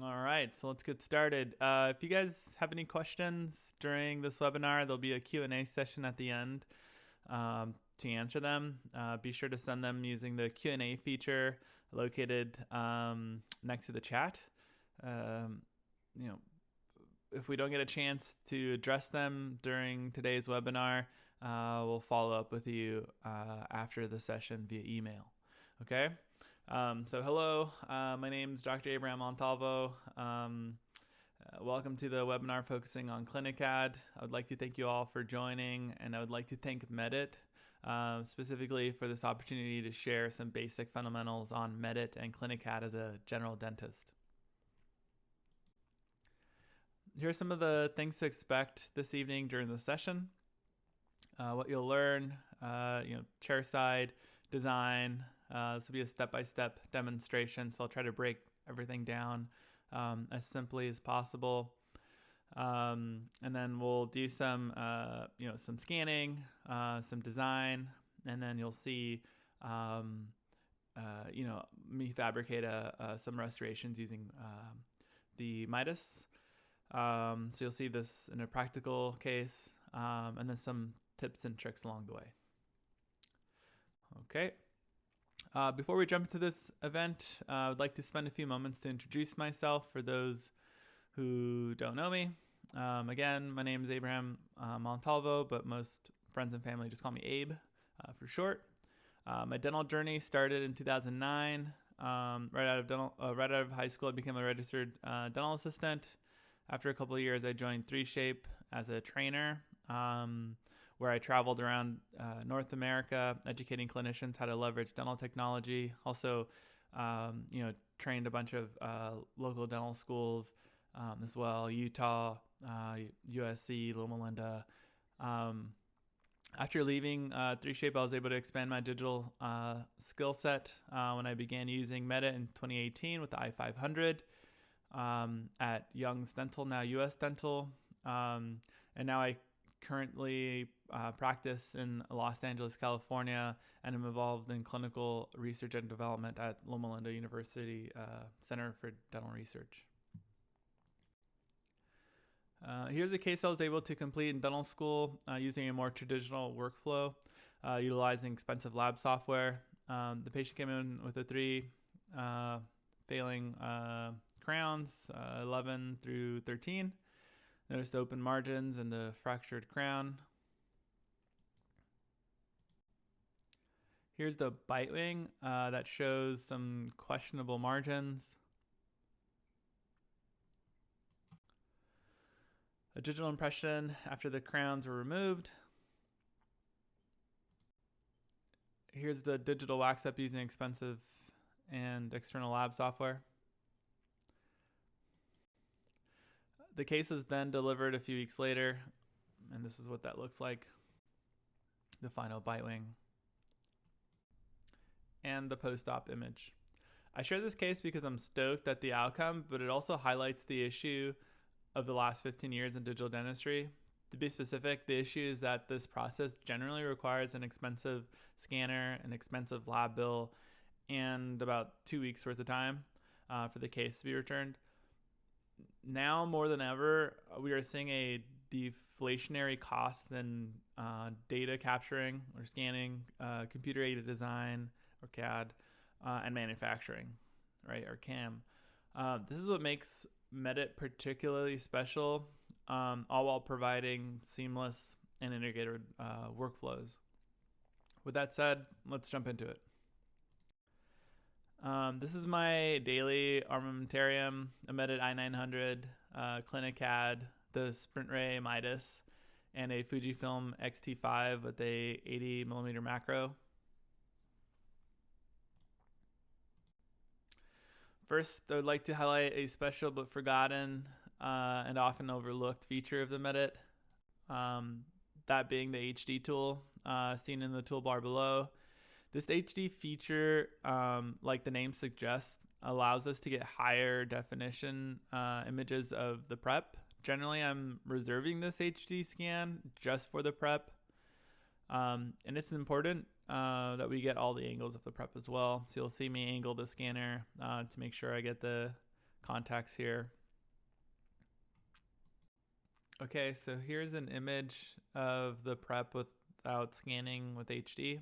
All right, so let's get started. If you guys have any questions during this webinar, there'll be a Q&A session at the end to answer them. Be sure to send them using the Q&A feature located next to the chat. If we don't get a chance to address them during today's webinar, we'll follow up with you after the session via email. Okay? So hello, my name is Dr. Abraham Montalvo. Welcome to the webinar focusing on ClinicCAD. I would like to thank you all for joining, and I would like to thank Medit specifically for this opportunity to share some basic fundamentals on Medit and ClinicCAD as a general dentist. Here are some of the things to expect this evening during the session. What you'll learn, chairside design. This will be a step-by-step demonstration, so I'll try to break everything down as simply as possible. And then we'll do some scanning, some design, and then you'll see, me fabricate some restorations using the Medit. So you'll see this in a practical case, and then some tips and tricks along the way. Okay. Before we jump into this event, I would like to spend a few moments to introduce myself for those who don't know me. Again, my name is Abraham Montalvo, but most friends and family just call me Abe for short. My dental journey started in 2009. Right out of high school, I became a registered dental assistant. After a couple of years, I joined 3Shape as a trainer, where I traveled around North America, educating clinicians how to leverage dental technology. Also, trained a bunch of local dental schools as well, Utah, USC, Loma Linda. After leaving 3Shape, I was able to expand my digital skill set when I began using Medit in 2018 with the i500 at Young's Dental, now US Dental. And now I currently practice in Los Angeles, California, and am involved in clinical research and development at Loma Linda University Center for Dental Research. Here's a case I was able to complete in dental school using a more traditional workflow, utilizing expensive lab software. The patient came in with the 3 failing crowns, 11 through 13. Notice the open margins and the fractured crown. Here's the bite wing that shows some questionable margins. A digital impression after the crowns were removed. Here's the digital wax up using expensive and external lab software. The case is then delivered a few weeks later, and this is what that looks like. The final bite wing and the post-op image. I share this case because I'm stoked at the outcome, but it also highlights the issue of the last 15 years in digital dentistry. To be specific, the issue is that this process generally requires an expensive scanner, an expensive lab bill, and about 2 weeks worth of time for the case to be returned. Now more than ever, we are seeing a deflationary cost in data capturing or scanning, computer-aided design or CAD, and manufacturing, right, or CAM. This is what makes Medit particularly special, all while providing seamless and integrated workflows. With that said, let's jump into it. This is my daily armamentarium, a Medit i900, ClinicCAD, the Sprint Ray Medit, and a Fujifilm X-T5 with a 80mm macro. First, I would like to highlight a special but forgotten and often overlooked feature of the Medit, that being the HD tool seen in the toolbar below. This HD feature, like the name suggests, allows us to get higher definition images of the prep. Generally, I'm reserving this HD scan just for the prep. And it's important that we get all the angles of the prep as well. So you'll see me angle the scanner to make sure I get the contacts here. Okay, so here's an image of the prep without scanning with HD.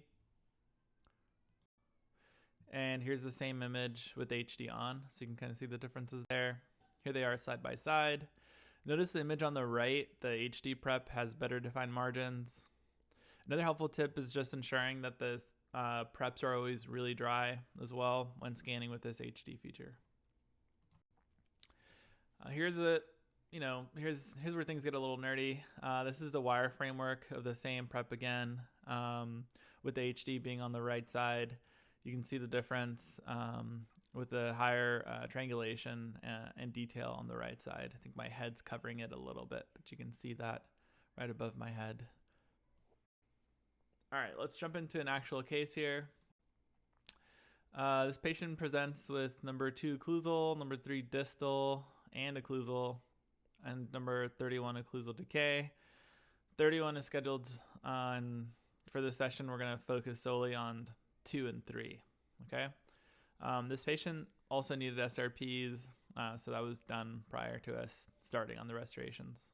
And here's the same image with HD on, so you can kind of see the differences there. Here they are side by side. Notice the image on the right, the HD prep has better defined margins. Another helpful tip is just ensuring that the preps are always really dry as well when scanning with this HD feature. Here's where things get a little nerdy. This is the wire framework of the same prep again, with the HD being on the right side. You can see the difference with the higher triangulation and detail on the right side. I think my head's covering it a little bit, but you can see that right above my head. All right, let's jump into an actual case here. This patient presents with number 2 occlusal, number 3 distal, and occlusal, and number 31 occlusal decay. 31 is scheduled on, for this session, we're going to focus solely on 2 and 3, okay? This patient also needed SRPs, so that was done prior to us starting on the restorations.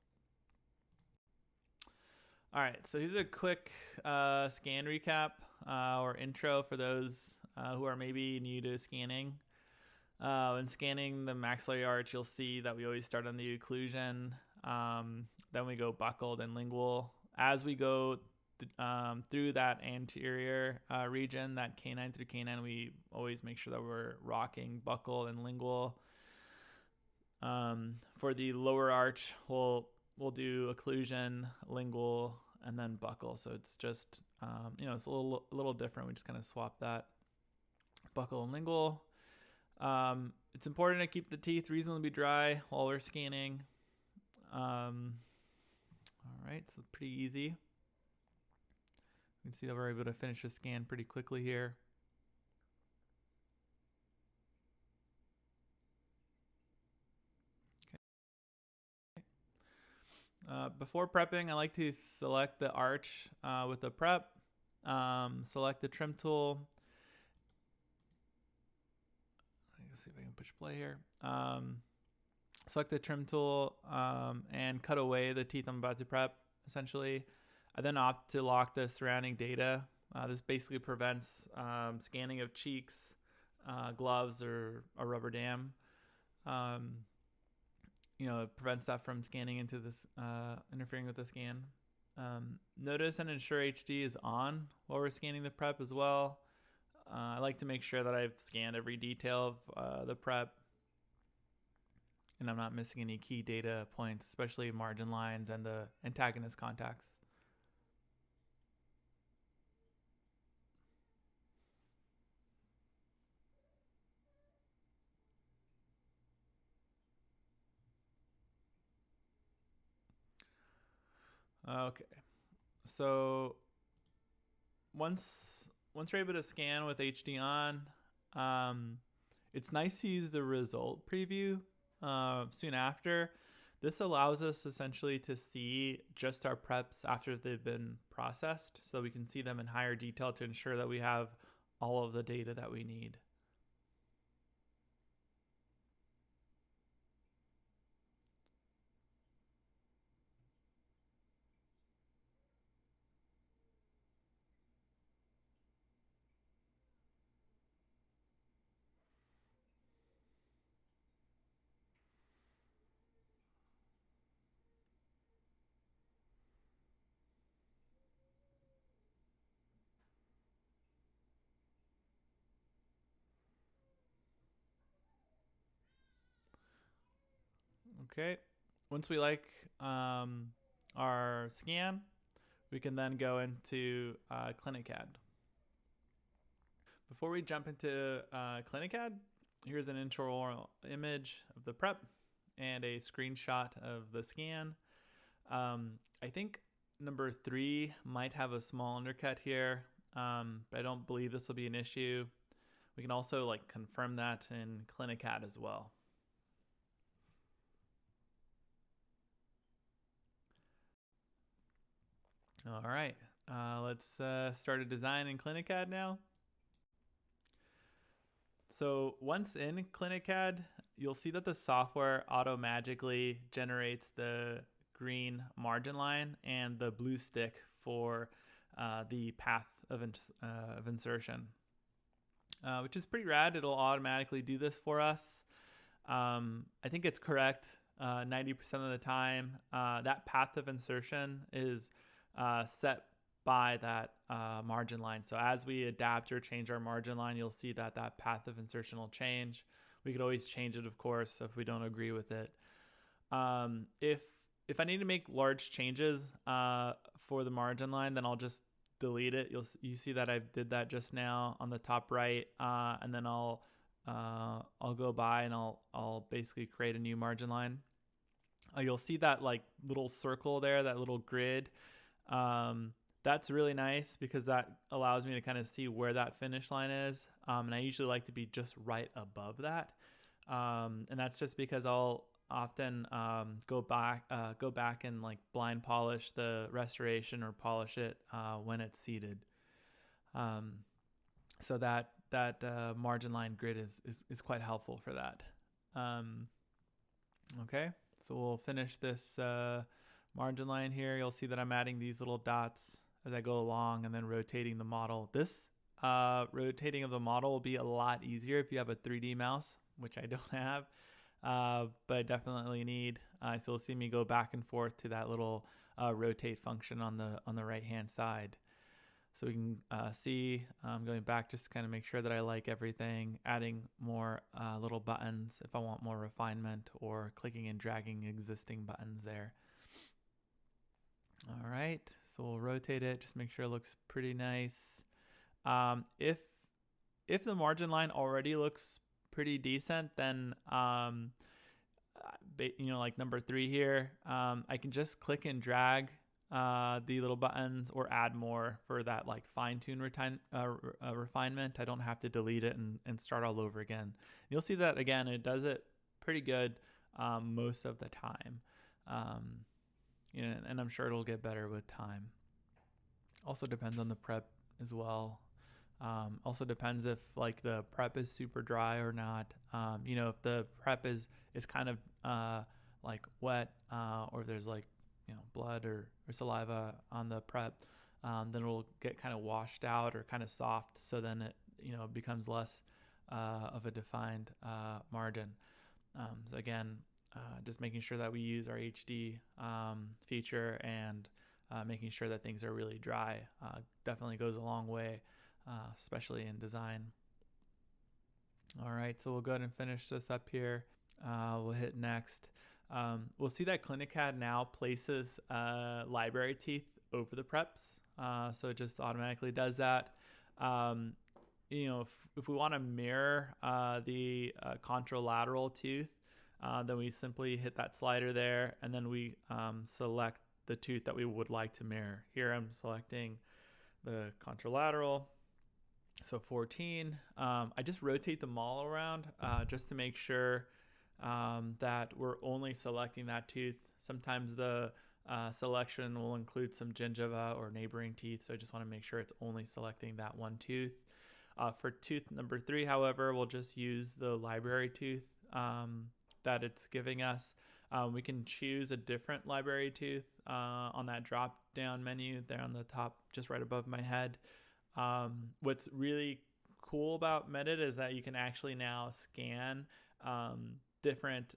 All right, so here's a quick scan recap or intro for those who are maybe new to scanning. When scanning the maxillary arch, you'll see that we always start on the occlusion, then we go buccal, then lingual. As we go through that anterior region, that canine through canine, we always make sure that we're rocking buccal and lingual. For the lower arch, we'll do occlusion, lingual, and then buccal. So it's just, it's a little different. We just kind of swap that buccal and lingual. It's important to keep the teeth reasonably dry while we're scanning. All right, so pretty easy. You can see that we're able to finish the scan pretty quickly here. Before prepping, I like to select the arch with the prep, select the trim tool. Let's see if I can push play here. Select the trim tool and cut away the teeth I'm about to prep, essentially. I then opt to lock the surrounding data. This basically prevents scanning of cheeks, gloves, or a rubber dam. It prevents that from scanning into this, interfering with the scan. Notice and ensure HD is on while we're scanning the prep as well. I like to make sure that I've scanned every detail of the prep and I'm not missing any key data points, especially margin lines and the antagonist contacts. Okay, so once you're able to scan with HD on, it's nice to use the result preview soon after. This allows us essentially to see just our preps after they've been processed, so we can see them in higher detail to ensure that we have all of the data that we need. Okay, once we like our scan, we can then go into ClinicCAD. Before we jump into ClinicCAD, here's an intro image of the prep and a screenshot of the scan. I think number 3 might have a small undercut here, but I don't believe this will be an issue. We can also confirm that in ClinicCAD as well. All right, let's start a design in ClinicCAD now. So once in ClinicCAD, you'll see that the software auto-magically generates the green margin line and the blue stick for the path of insertion, which is pretty rad. It'll automatically do this for us. I think it's correct 90% of the time. That path of insertion is set by that margin line. So as we adapt or change our margin line, you'll see that that path of insertion will change. We could always change it, of course, if we don't agree with it. If I need to make large changes for the margin line, then I'll just delete it. You see that I did that just now on the top right, and then I'll go by and I'll basically create a new margin line. You'll see that like little circle there, that little grid. That's really nice because that allows me to kind of see where that finish line is. And I usually like to be just right above that. And that's just because I'll often go back and like blind polish the restoration or polish it when it's seated. So that margin line grid is quite helpful for that. Okay, so we'll finish this margin line here. You'll see that I'm adding these little dots as I go along and then rotating the model. This rotating of the model will be a lot easier if you have a 3D mouse, which I don't have, but I definitely need. So you'll see me go back and forth to that little rotate function on the right hand side. So we can see I'm going back just to kind of make sure that I like everything, adding more little buttons if I want more refinement, or clicking and dragging existing buttons there. All right, so we'll rotate it, just make sure it looks pretty nice. If the margin line already looks pretty decent, then like number 3 here, I can just click and drag the little buttons or add more for that like fine-tune refinement. I don't have to delete it and start all over again. You'll see that again, it does it pretty good most of the time. And I'm sure it'll get better with time. Also depends on the prep as well. Also depends if like the prep is super dry or not. If the prep is kind of like wet, or there's like blood or saliva on the prep, then it'll get kind of washed out or kind of soft. So then it becomes less of a defined margin. So again, just making sure that we use our HD feature and making sure that things are really dry definitely goes a long way, especially in design. All right, so we'll go ahead and finish this up here. We'll hit next. We'll see that ClinicCAD now places library teeth over the preps. So it just automatically does that. If we want to mirror the contralateral tooth, then we simply hit that slider there, and then we select the tooth that we would like to mirror. Here I'm selecting the contralateral, so 14. I just rotate them all around just to make sure that we're only selecting that tooth. Sometimes the selection will include some gingiva or neighboring teeth, so I just want to make sure it's only selecting that one tooth. For tooth number 3, however, we'll just use the library tooth that it's giving us. We can choose a different library tooth on that drop down menu there on the top, just right above my head. What's really cool about Medit is that you can actually now scan different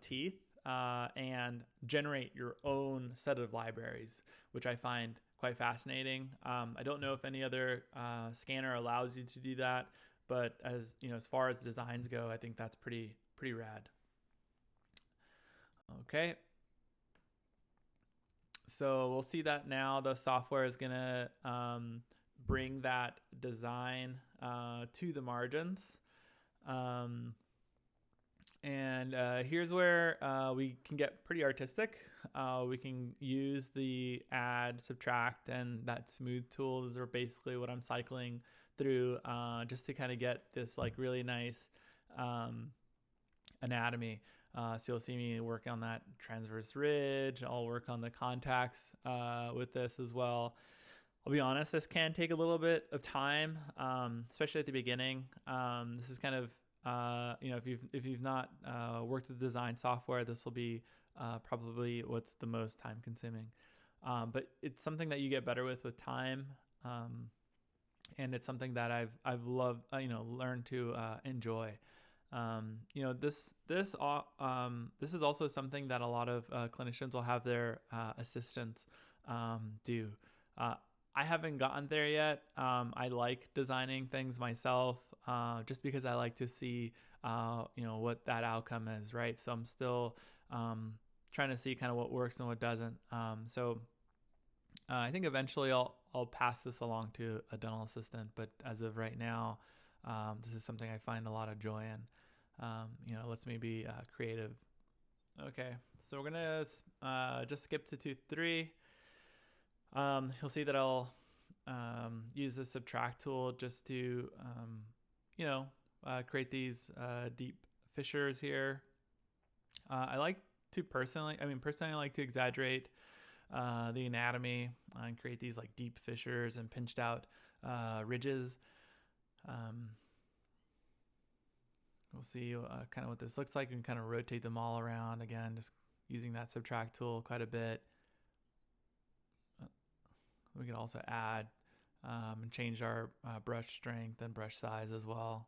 teeth and generate your own set of libraries, which I find quite fascinating. I don't know if any other scanner allows you to do that, but as far as designs go, I think that's pretty rad. Okay, so we'll see that now the software is gonna bring that design to the margins. And here's where we can get pretty artistic. We can use the add, subtract, and that smooth tool. Those are basically what I'm cycling through just to kind of get this like really nice anatomy. So you'll see me work on that transverse ridge. I'll work on the contacts with this as well. I'll be honest, this can take a little bit of time, especially at the beginning. This is kind of if you've not worked with design software, this will be probably what's the most time consuming. But it's something that you get better with time, and it's something that I've loved, learned to enjoy. This is also something that a lot of clinicians will have their assistants do. I haven't gotten there yet. I like designing things myself, just because I like to see, what that outcome is, right? So I'm still trying to see kind of what works and what doesn't. So I think eventually I'll pass this along to a dental assistant, but as of right now, this is something I find a lot of joy in. It lets me be creative. Okay, so we're gonna just skip to tooth 3. You'll see that I'll use the subtract tool just to, create these deep fissures here. I like to personally I like to exaggerate the anatomy and create these like deep fissures and pinched out ridges. We'll see kind of what this looks like. You can kind of rotate them all around again, just using that subtract tool quite a bit. We can also add and change our brush strength and brush size as well.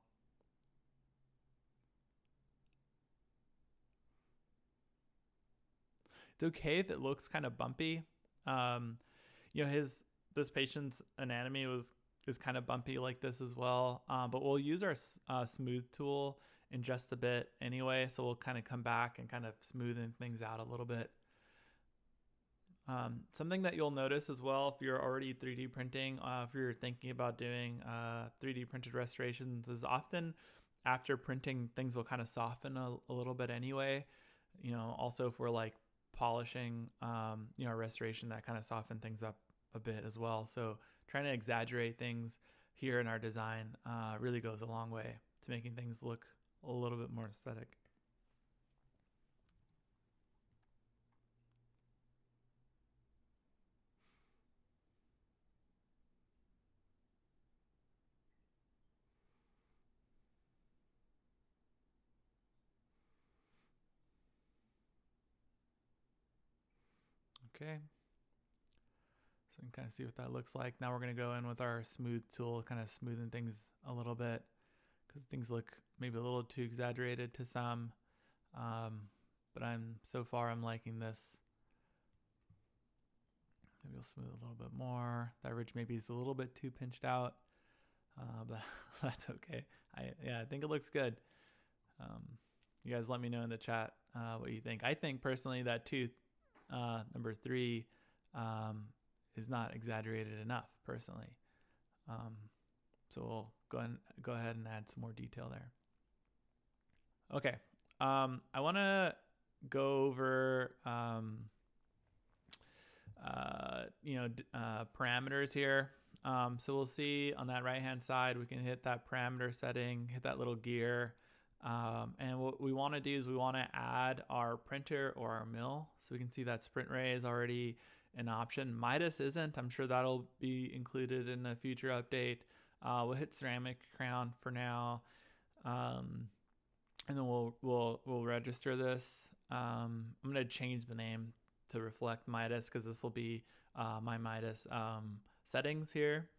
It's okay if it looks kind of bumpy. This patient's anatomy is kind of bumpy like this as well. But we'll use our smooth tool in just a bit anyway. So we'll kind of come back and kind of smoothen things out a little bit. Something that you'll notice as well, if you're already 3D printing, if you're thinking about doing 3D printed restorations, is often after printing, things will kind of soften a little bit anyway. Also if we're like polishing, a restoration, that kind of soften things up a bit as well. So trying to exaggerate things here in our design really goes a long way to making things look a little bit more aesthetic. Okay, so you can kind of see what that looks like. Now we're going to go in with our smooth tool, kind of smoothing things a little bit, because things look maybe a little too exaggerated to some, but so far I'm liking this. Maybe we'll smooth a little bit more. That ridge maybe is a little bit too pinched out, but that's okay. I think it looks good. You guys let me know in the chat what you think. I think personally that tooth number 3 is not exaggerated enough personally. So we'll go ahead and add some more detail there. Okay. I want to go over parameters here. So we'll see on that right hand side, we can hit that parameter setting, hit that little gear. And what we want to do is we want to add our printer or our mill. So we can see that sprint ray is already an option. Midas isn't. I'm sure that'll be included in a future update. We'll hit ceramic crown for now. And then we'll register this. I'm going to change the name to reflect Midas because this will be my Midas settings here.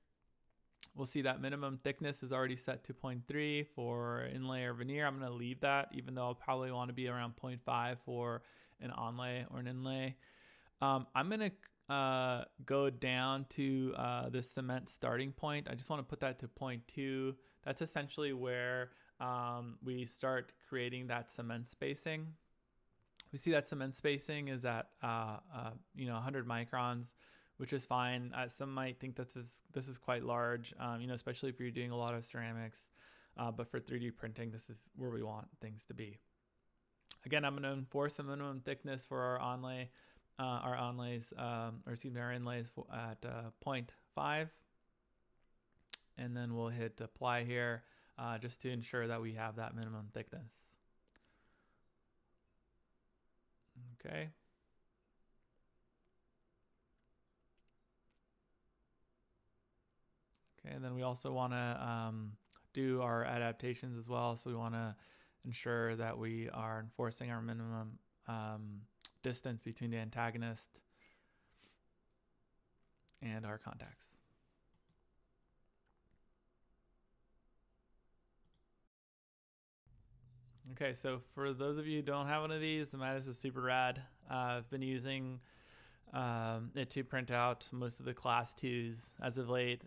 We'll see that minimum thickness is already set to 0.3 for inlay or veneer. I'm going to leave that, even though I'll probably want to be around 0.5 for an onlay or an inlay. I'm going to go down to the cement starting point. I just want to put that to 0.2. That's essentially where we start creating that cement spacing. We see that cement spacing is at 100 microns, which is fine. Some might think this is quite large, especially if you're doing a lot of ceramics. But for 3D printing, this is where we want things to be. Again, I'm going to enforce a minimum thickness for our onlays, our inlays at 0.5. And then we'll hit apply here just to ensure that we have that minimum thickness. Okay. Okay, and then we also want to do our adaptations as well. So we want to ensure that we are enforcing our minimum distance between the antagonist and our contacts. Okay, so for those of you who don't have one of these, the Medit is super rad. I've been using it to print out most of the class 2s as of late.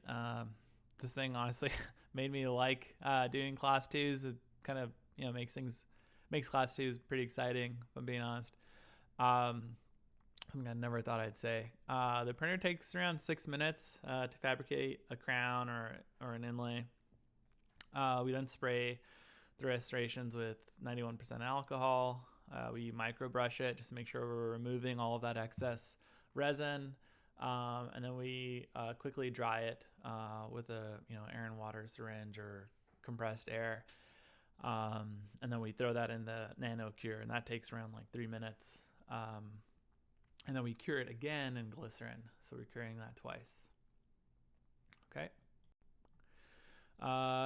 This thing honestly made me like doing class 2s. It kind of makes class 2s pretty exciting, if I'm being honest. Something I never thought I'd say. The printer takes around 6 minutes to fabricate a crown or an inlay. We then spray the restorations with 91% alcohol. We micro brush it just to make sure we're removing all of that excess resin, and then we quickly dry it with a air and water syringe or compressed air, and then we throw that in the nano cure, and that takes around like 3 minutes, and then we cure it again in glycerin, so we're curing that twice. Okay.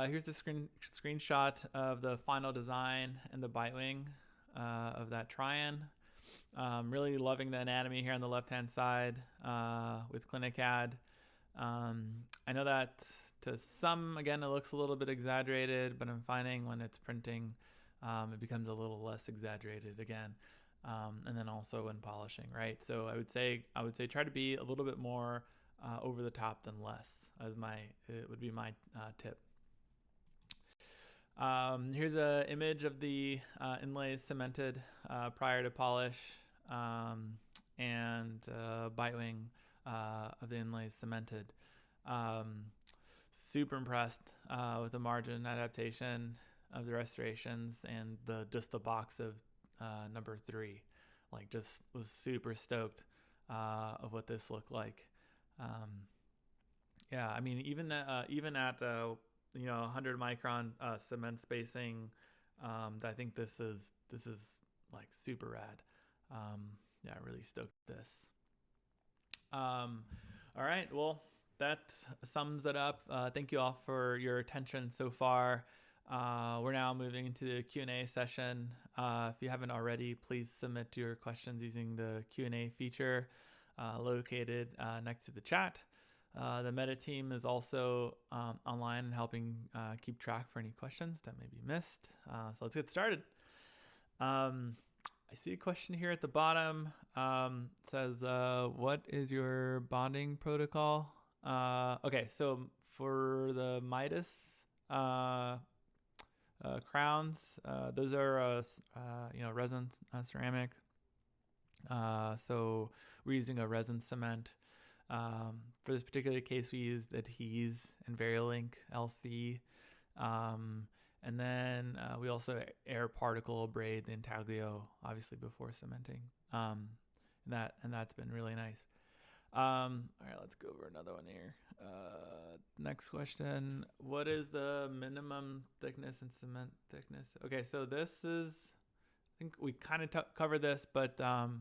Here's the screenshot of the final design and the bite wing of that Tryon. Really loving the anatomy here on the left-hand side with ClinicCAD. I know that to some, again, it looks a little bit exaggerated, but I'm finding when it's printing, it becomes a little less exaggerated again. And then also when polishing, right? So I would say try to be a little bit more over the top than less. It would be my tip. Here's an image of the inlays cemented prior to polish, and bite wing of the inlays cemented. Super impressed with the margin adaptation of the restorations and just the box of number 3. Like, just was super stoked of what this looked like. Yeah, I mean, even at 100 micron cement spacing, I think this is like super rad. Yeah, really stoked with this. All right, well, that sums it up. Thank you all for your attention so far. We're now moving into the Q&A session. If you haven't already, please submit your questions using the Q&A feature located next to the chat. The Medit team is also online and helping keep track for any questions that may be missed. So let's get started. I see a question here at the bottom. It says, what is your bonding protocol? Okay, so for the Midas crowns, those are resin ceramic. So we're using a resin cement. For this particular case, we used Adhese and Verilink LC. And then we also air particle braid the intaglio, obviously before cementing. And that's been really nice. All right, let's go over another one here. Next question. What is the minimum thickness and cement thickness? Okay, so this is, I think we kind of covered this, but I'll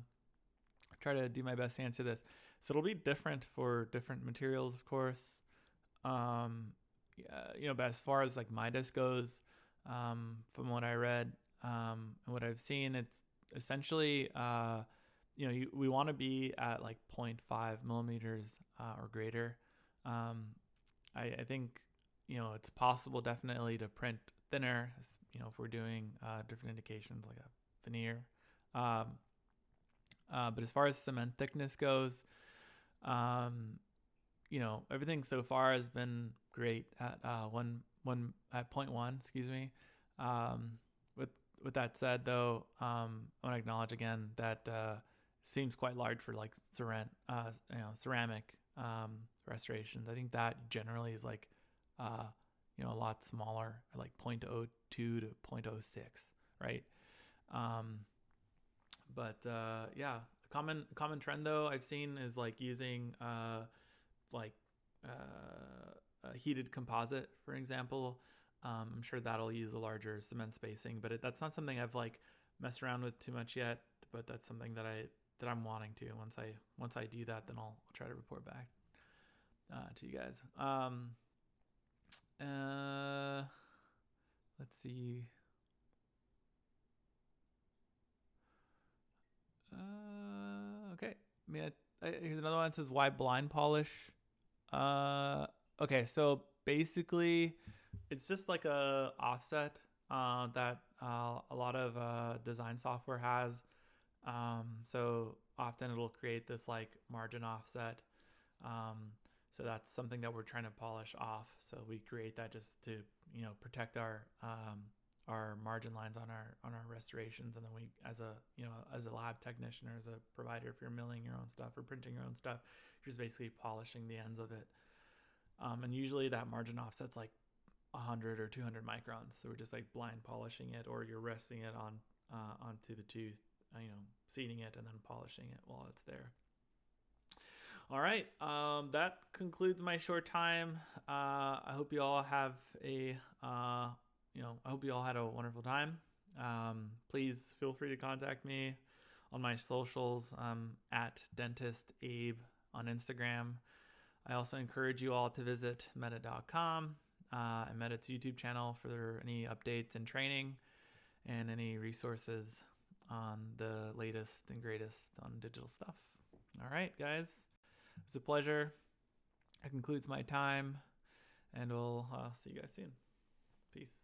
try to do my best to answer this. So it'll be different for different materials, of course. But as far as like Midas goes, from what I read and what I've seen, it's essentially, we want to be at like 0.5 millimeters or greater. I think, it's possible definitely to print thinner, if we're doing different indications like a veneer. But as far as cement thickness goes, everything so far has been great at at 0.1, excuse me. With that said, though, I want to acknowledge again that seems quite large for like ceramic restorations. I think that generally is like a lot smaller, like 0.02 to 0.06, right? But yeah, common trend though I've seen is like using a heated composite, for example. I'm sure that'll use a larger cement spacing, but that's not something I've like messed around with too much yet. But that's something that I'm wanting to. Once I do that, then I'll try to report back to you guys. Let's see. Okay. Here's another one that says, why blind polish? Okay, so basically, it's just like a offset that a lot of design software has. So often it'll create this like margin offset. So that's something that we're trying to polish off. So we create that just to protect our margin lines on our restorations, and then we as a lab technician or as a provider, if you're milling your own stuff or printing your own stuff, you're just basically polishing the ends of it. And usually that margin offset's like 100 or 200 microns. So we're just like blind polishing it, or you're resting it on onto the tooth, seating it and then polishing it while it's there. All right, that concludes my short time. I hope you all have I hope you all had a wonderful time. Please feel free to contact me on my socials. At Dentist Abe on Instagram. I also encourage you all to visit Medit.com and Medit's YouTube channel for any updates and training and any resources on the latest and greatest on digital stuff. All right, guys. It's a pleasure. That concludes my time, and we'll see you guys soon. Peace.